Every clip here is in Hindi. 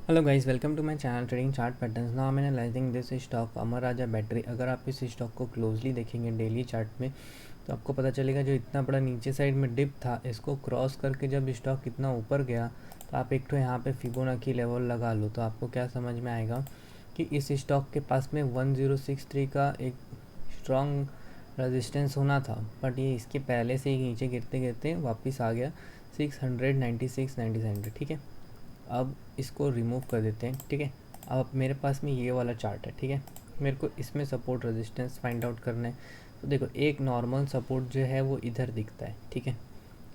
Hello guys, welcome to my channel trading chart patterns. Now I am analysing this stock Amara Raja battery. अगर आप इस स्टॉक को क्लोजली देखेंगे डेली चार्ट में तो आपको पता चलेगा जो इतना बड़ा नीचे साइड में डिप था, इसको क्रॉस करके जब स्टॉक इतना ऊपर गया तो आप एक तो यहाँ पे फिबोनाची लेवल लगा लो तो आपको क्या समझ में आएगा कि इस स्टॉक के पास में 1063 का एक स्ट्रॉन्ग रेजिस्टेंस होना था, बट ये इसके पहले से ही नीचे गिरते गिरते वापस आ गया 696 ठीक है। अब इसको रिमूव कर देते हैं, ठीक है। अब मेरे पास में ये वाला चार्ट है, ठीक है। मेरे को इसमें सपोर्ट रेजिस्टेंस फाइंड आउट करना है। तो देखो, एक नॉर्मल सपोर्ट जो है वो इधर दिखता है, ठीक है।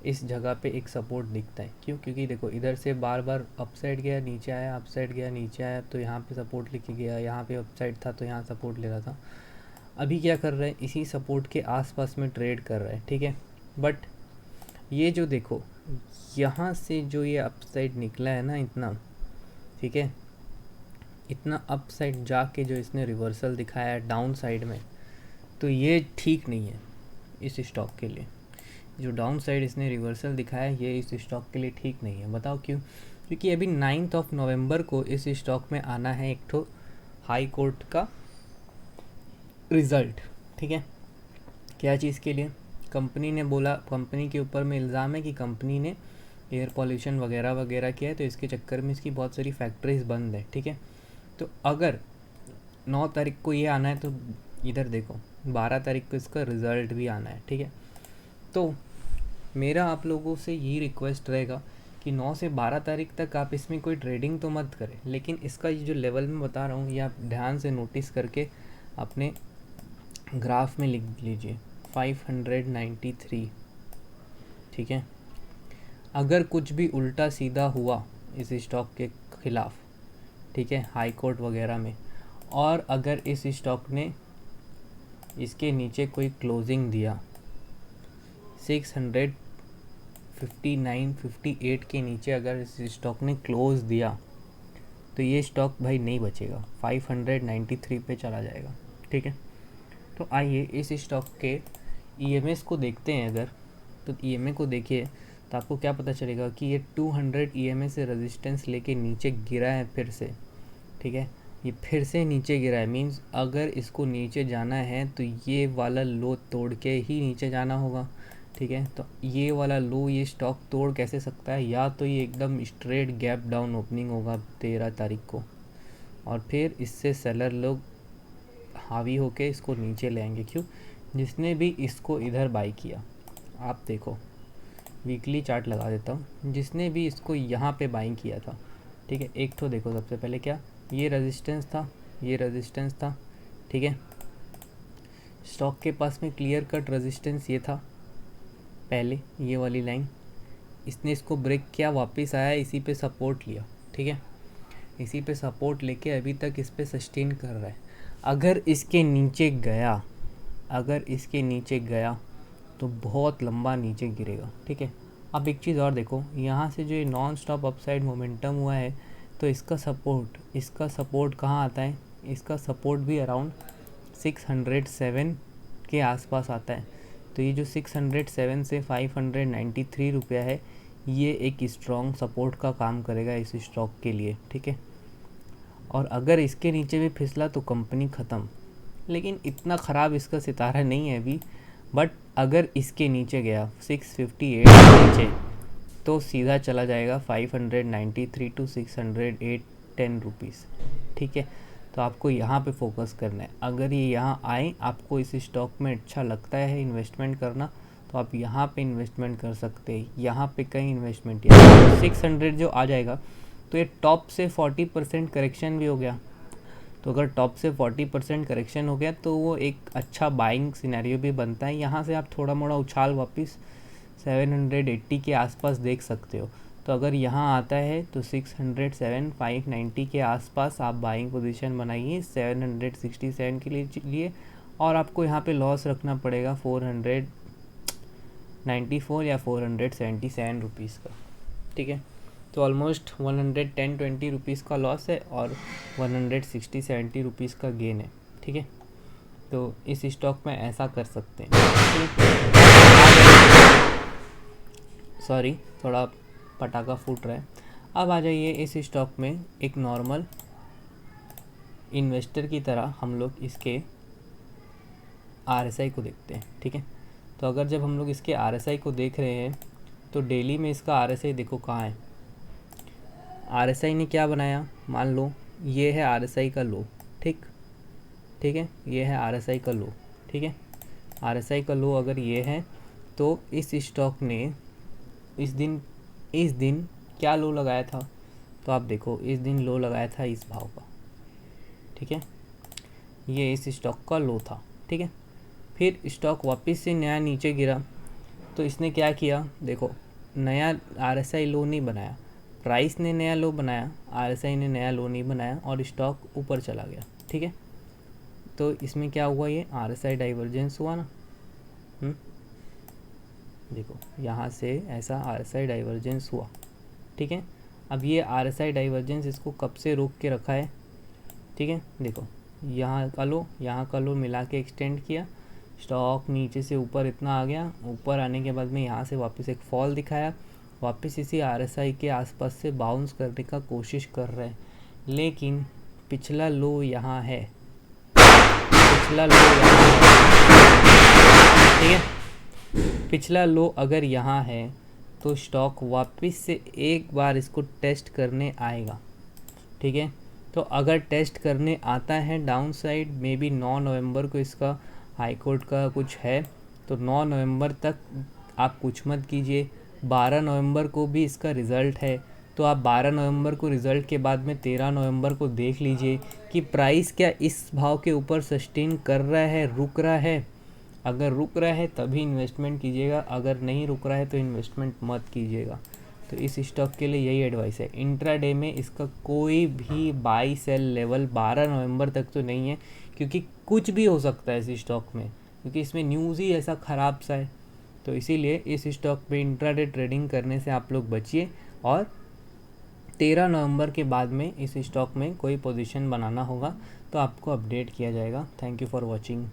इस जगह पे एक सपोर्ट दिखता है, क्यों? क्योंकि देखो इधर से बार बार अपसाइड गया नीचे आया, अपसाइड गया नीचे आया, तो यहाँ पे सपोर्ट लेके गया, यहाँ पे अपसाइड था तो यहाँ सपोर्ट ले रहा था। अभी क्या कर रहा है, इसी सपोर्ट के आसपास में ट्रेड कर रहा है, ठीक है। बट ये जो देखो, यहाँ से जो ये अपसाइड निकला है ना इतना, ठीक है, इतना अप साइड जाके जो इसने रिवर्सल दिखाया है डाउन साइड में, तो ये ठीक नहीं है इस स्टॉक के लिए। जो डाउन साइड इसने रिवर्सल दिखाया है ये इस स्टॉक के लिए ठीक नहीं है। बताओ क्यों? क्योंकि अभी 9 नवंबर को इस स्टॉक में आना है एक ठो हाई कोर्ट का रिज़ल्ट, ठीक है। क्या चीज़ के लिए? कंपनी ने बोला, कंपनी के ऊपर में इल्ज़ाम है कि कंपनी ने एयर पॉल्यूशन वगैरह वगैरह किया है, तो इसके चक्कर में इसकी बहुत सारी फैक्ट्रीज बंद है, ठीक है। तो अगर 9 तारीख को ये आना है तो इधर देखो 12 तारीख को इसका रिज़ल्ट भी आना है, ठीक है। तो मेरा आप लोगों से यही रिक्वेस्ट रहेगा कि 9 से 12 तारीख तक आप इसमें कोई ट्रेडिंग तो मत करें, लेकिन इसका ये जो लेवल मैं बता रहा हूँ ये आप ध्यान से नोटिस करके अपने ग्राफ में लिख लीजिए 593, ठीक है। अगर कुछ भी उल्टा सीधा हुआ इस स्टॉक के ख़िलाफ़, ठीक है, हाई कोर्ट वगैरह में, और अगर इस स्टॉक ने इसके नीचे कोई क्लोजिंग दिया 659-58 के नीचे, अगर इस स्टॉक ने क्लोज दिया तो ये स्टॉक भाई नहीं बचेगा, 593 पे चला जाएगा, ठीक है। तो आइए इस स्टॉक के ईएमएस को देखते हैं। अगर तो ईएमए को देखिए तो आपको क्या पता चलेगा कि ये 200 ईएमए से रेजिस्टेंस लेके नीचे गिरा है फिर से, ठीक है। ये फिर से नीचे गिरा है, मीन्स अगर इसको नीचे जाना है तो ये वाला लो तोड़ के ही नीचे जाना होगा, ठीक है। तो ये वाला लो ये स्टॉक तोड़ कैसे सकता है? या तो ये एकदम स्ट्रेट गैप डाउन ओपनिंग होगा 13 तारीख को, और फिर इससे सेलर लोग हावी होके इसको नीचे ले आएंगे। क्यों? जिसने भी इसको इधर बाई किया, आप देखो वीकली चार्ट लगा देता हूँ, जिसने भी इसको यहाँ पे बाइंग किया था, ठीक है, एक तो देखो सबसे पहले क्या ये रेजिस्टेंस था, ये रेजिस्टेंस था, ठीक है। स्टॉक के पास में क्लियर कट रेजिस्टेंस ये था पहले, ये वाली लाइन, इसने इसको ब्रेक किया, वापस आया, इसी पे सपोर्ट लिया, ठीक है। इसी पे सपोर्ट लेके अभी तक इस पे सस्टेन कर रहा है। अगर इसके नीचे गया, अगर इसके नीचे गया तो बहुत लंबा नीचे गिरेगा, ठीक है। अब एक चीज़ और देखो, यहाँ से जो ये नॉन स्टॉप अपसाइड मोमेंटम हुआ है तो इसका सपोर्ट कहाँ आता है? इसका सपोर्ट भी अराउंड 607 के आसपास आता है। तो ये जो 607 से 593 रुपया है, ये एक स्ट्रॉन्ग सपोर्ट का काम करेगा इस स्टॉक के लिए, ठीक है। और अगर इसके नीचे भी फिसला तो कंपनी ख़त्म। लेकिन इतना ख़राब इसका सितारा नहीं है अभी, बट अगर इसके नीचे गया 658 के नीचे तो सीधा चला जाएगा 593 टू 608-10 रुपीज़, ठीक है। तो आपको यहाँ पे फोकस करना है। अगर ये यहाँ आए, आपको इस स्टॉक में अच्छा लगता है इन्वेस्टमेंट करना, तो आप यहाँ पे इन्वेस्टमेंट कर सकते हैं। यहाँ पे कहीं इन्वेस्टमेंट या 600 जो आ जाएगा तो ये टॉप से 40% करेक्शन भी हो गया। तो अगर टॉप से 40% करेक्शन हो गया तो वो एक अच्छा बाइंग सिनेरियो भी बनता है। यहाँ से आप थोड़ा मोड़ा उछाल वापस 780 के आसपास देख सकते हो। तो अगर यहाँ आता है तो 607 590 के आसपास आप बाइंग पोजीशन बनाइए 767 के लिए, और आपको यहाँ पे लॉस रखना पड़ेगा 494 या 477 रुपीज़ का, ठीक है। तो ऑलमोस्ट 110-20 रुपीज़ का लॉस है और 160-70 रुपीज़ का गेन है, ठीक है। तो इस स्टॉक में ऐसा कर सकते हैं। सॉरी, थोड़ा पटाखा फूट रहा है। अब आ जाइए इस स्टॉक में एक नॉर्मल इन्वेस्टर की तरह हम लोग इसके RSI को देखते हैं, ठीक है। तो अगर जब हम लोग इसके RSI को देख रहे हैं तो डेली में इसका RSI देखो कहाँ है। RSI ने क्या बनाया, मान लो ये है RSI का लो, ठीक है, ये है RSI का लो, ठीक है। RSI का लो अगर ये है तो इस स्टॉक ने इस दिन क्या लो लगाया था, तो आप देखो इस दिन लो लगाया था इस भाव का, ठीक है। ये इस स्टॉक का लो था, ठीक है। फिर स्टॉक वापस से नया नीचे गिरा तो इसने क्या किया, देखो नया RSI लो नहीं बनाया, प्राइस ने नया लो बनाया, RSI ने नया लो नहीं बनाया और स्टॉक ऊपर चला गया, ठीक है। तो इसमें क्या हुआ, ये RSI डाइवर्जेंस हुआ ना, देखो यहाँ से ऐसा RSI डाइवर्जेंस हुआ, ठीक है। अब ये RSI डाइवर्जेंस इसको कब से रोक के रखा है, ठीक है। देखो यहाँ का लो मिला के एक्सटेंड किया, स्टॉक नीचे से ऊपर इतना आ गया, ऊपर आने के बाद में यहाँ से वापस एक फॉल दिखाया, वापस इसी RSI के आसपास से बाउंस करने का कोशिश कर रहे हैं, लेकिन पिछला लो यहाँ है, ठीक है। पिछला लो अगर यहाँ है तो स्टॉक वापस से एक बार इसको टेस्ट करने आएगा, ठीक है। तो अगर टेस्ट करने आता है डाउन साइड में भी 9 नवंबर को इसका हाई कोर्ट का कुछ है, तो 9 नवंबर तक आप कुछ मत कीजिए। 12 नवंबर को भी इसका रिज़ल्ट है, तो आप 12 नवंबर को रिज़ल्ट के बाद में 13 नवंबर को देख लीजिए कि प्राइस क्या इस भाव के ऊपर सस्टेन कर रहा है, रुक रहा है। अगर रुक रहा है तभी इन्वेस्टमेंट कीजिएगा, अगर नहीं रुक रहा है तो इन्वेस्टमेंट मत कीजिएगा। तो इस स्टॉक के लिए यही एडवाइस है। इंट्राडे में इसका कोई भी बाई सेल लेवल 12 नवंबर तक तो नहीं है, क्योंकि कुछ भी हो सकता है इस स्टॉक में, क्योंकि इसमें न्यूज़ ही ऐसा ख़राब सा है। तो इसीलिए इस स्टॉक पे इंट्राडे ट्रेडिंग करने से आप लोग बचिए, और 13 नवंबर के बाद में इस स्टॉक में कोई पोजीशन बनाना होगा तो आपको अपडेट किया जाएगा। Thank you for watching.